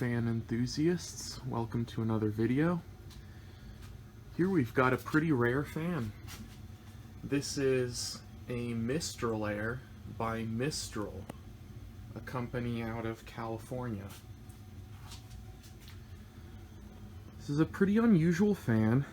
fan enthusiasts, welcome to another video. Here we've got a pretty rare fan. This is a Mistralaire by Mistral, a company out of California. This is a pretty unusual fan.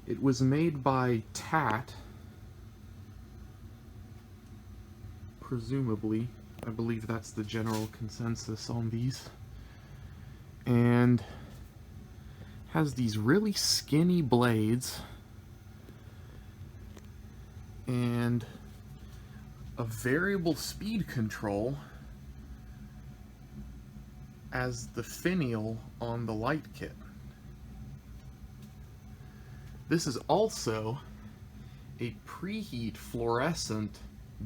It was made by TAT, presumably. I believe that's the general consensus on these. And has these really skinny blades and a variable speed control as the finial on the light kit. This is also a preheat fluorescent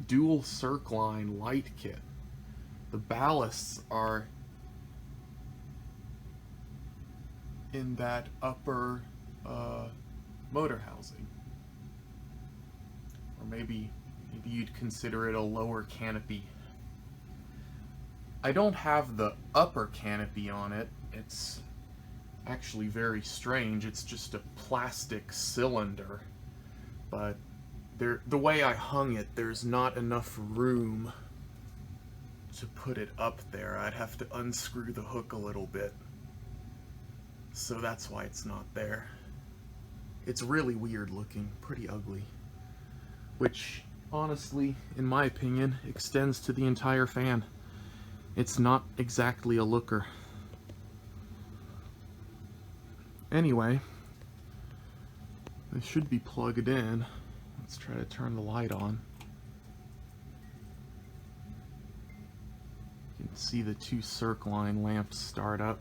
dual circ line light kit. The ballasts are in that upper motor housing, or maybe you'd consider it a lower canopy. I don't have the upper canopy on it. It's actually very strange. It's just a plastic cylinder, but the way I hung it, there's not enough room to put it up there. I'd have to unscrew the hook a little bit, so that's why it's not there. It's really weird looking, pretty ugly, which honestly, in my opinion, extends to the entire fan. It's not exactly a looker. Anyway, this should be plugged in. Let's try to turn the light on. You can see the two circ line lamps start up.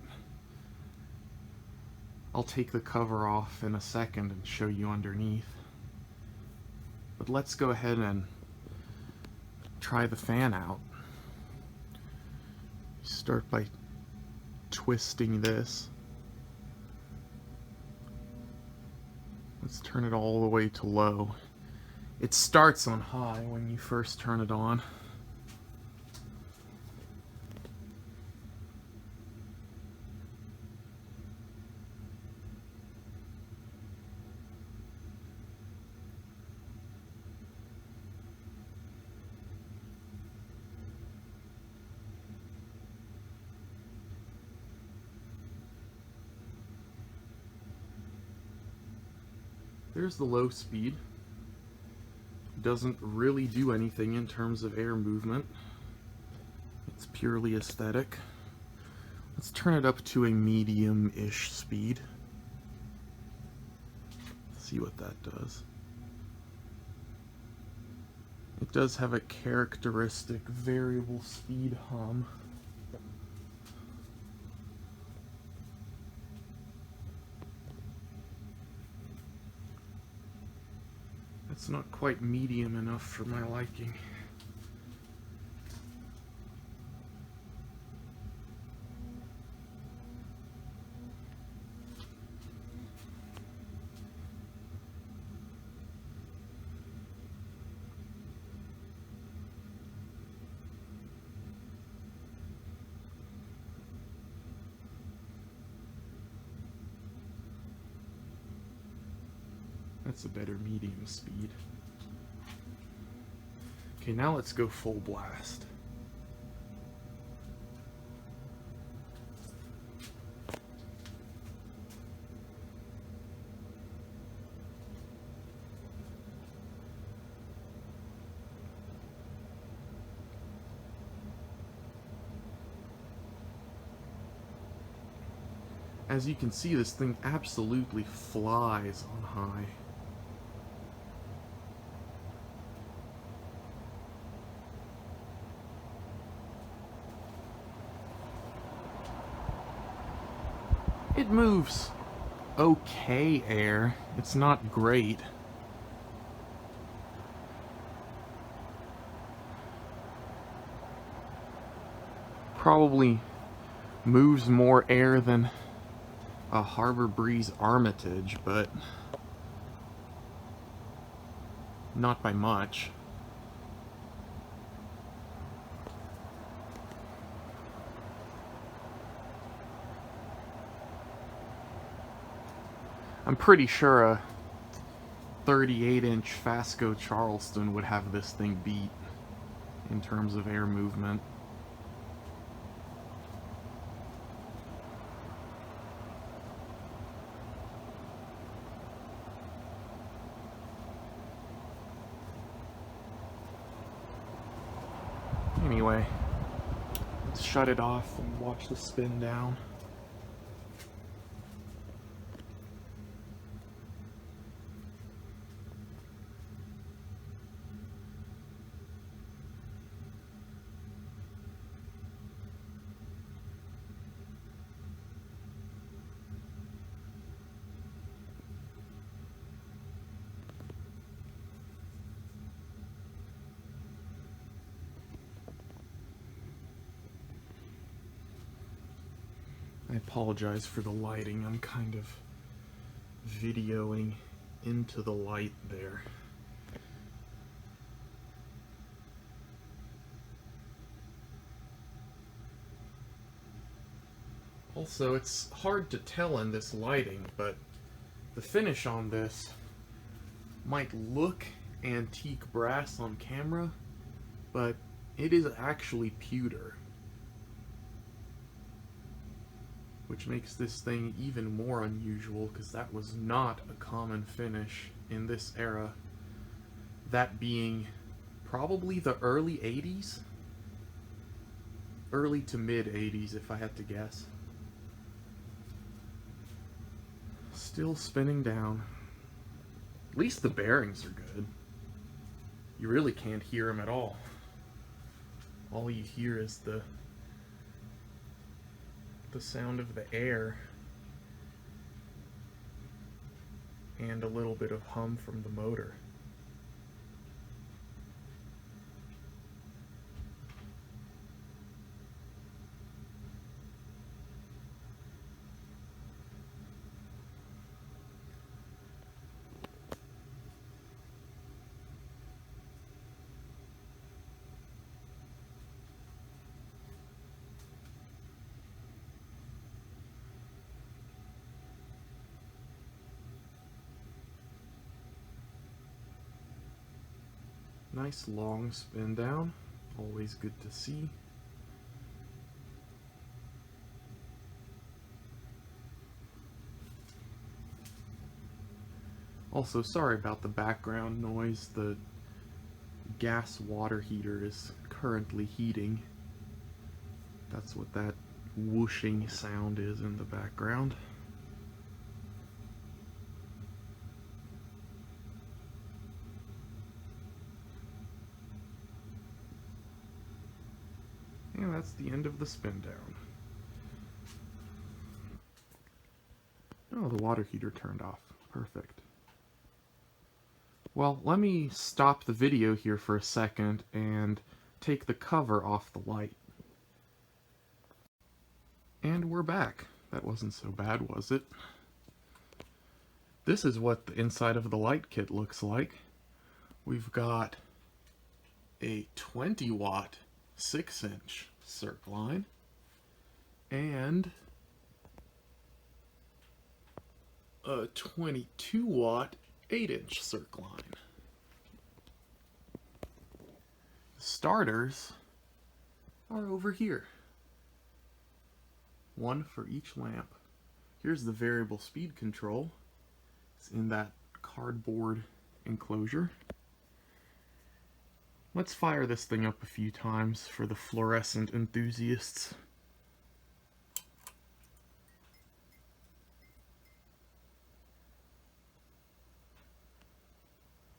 I'll take the cover off in a second and show you underneath. But let's go ahead and try the fan out. Start by twisting this. Let's turn it all the way to low. It starts on high when you first turn it on. There's the low speed. Doesn't really do anything in terms of air movement. It's purely aesthetic. Let's turn it up to a medium-ish speed. See what that does. It does have a characteristic variable speed hum. It's not quite medium enough for my liking. That's a better medium speed. Okay, now let's go full blast. As you can see, this thing absolutely flies on high. It moves okay air. It's not great. Probably moves more air than a Harbor Breeze Armitage, but not by much. I'm pretty sure a 38-inch Fasco Charleston would have this thing beat in terms of air movement. Anyway, let's shut it off and watch the spin down. I apologize for the lighting. I'm kind of videoing into the light there. Also, it's hard to tell in this lighting, but the finish on this might look antique brass on camera, but it is actually pewter, which makes this thing even more unusual because that was not a common finish in this era, that being probably the early 80s, early to mid 80s if I had to guess. Still spinning down. At least the bearings are good. You really can't hear them at all. All you hear is the sound of the air and a little bit of hum from the motor. Nice long spin down, always good to see. Also, sorry about the background noise. The gas water heater is currently heating. That's what that whooshing sound is in the background. And that's the end of the spin down. Oh, the water heater turned off. Perfect. Well, let me stop the video here for a second and take the cover off the light. And we're back. That wasn't so bad, was it? This is what the inside of the light kit looks like. We've got a 20-watt 6-inch circ line and a 22-watt 8-inch circ line. The starters are over here. One for each lamp. Here's the variable speed control. It's in that cardboard enclosure. Let's fire this thing up a few times for the fluorescent enthusiasts.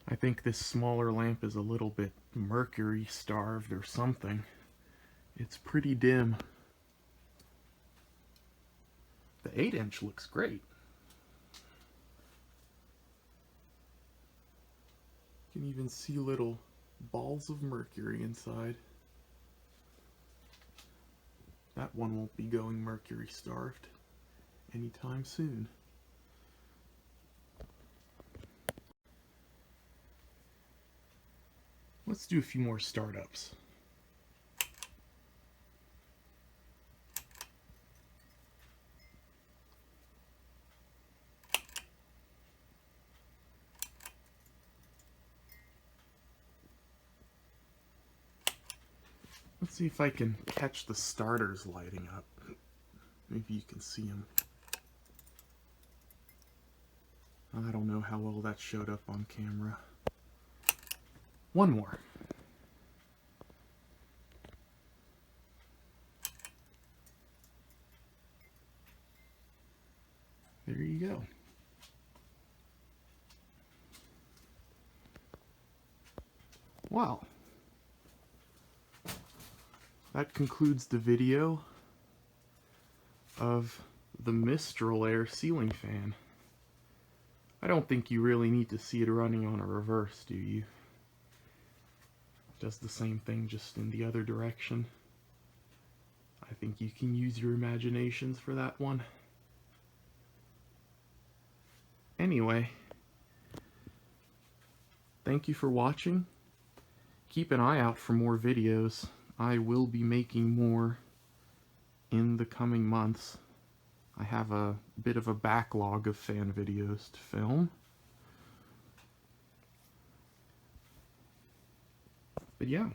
I think this smaller lamp is a little bit mercury starved or something. It's pretty dim. The 8-inch looks great. You can even see little balls of mercury inside. That one won't be going mercury starved anytime soon. Let's do a few more startups. See if I can catch the starters lighting up. Maybe you can see them. I don't know how well that showed up on camera. One more. There you go. Well, that concludes the video of the Mistralaire ceiling fan. I don't think you really need to see it running on a reverse, do you? It does the same thing, just in the other direction. I think you can use your imaginations for that one. Anyway, thank you for watching. Keep an eye out for more videos. I will be making more in the coming months. I have a bit of a backlog of fan videos to film. But yeah,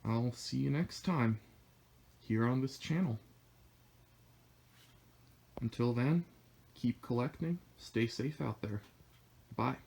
I'll see you next time here on this channel. Until then, keep collecting, stay safe out there. Bye.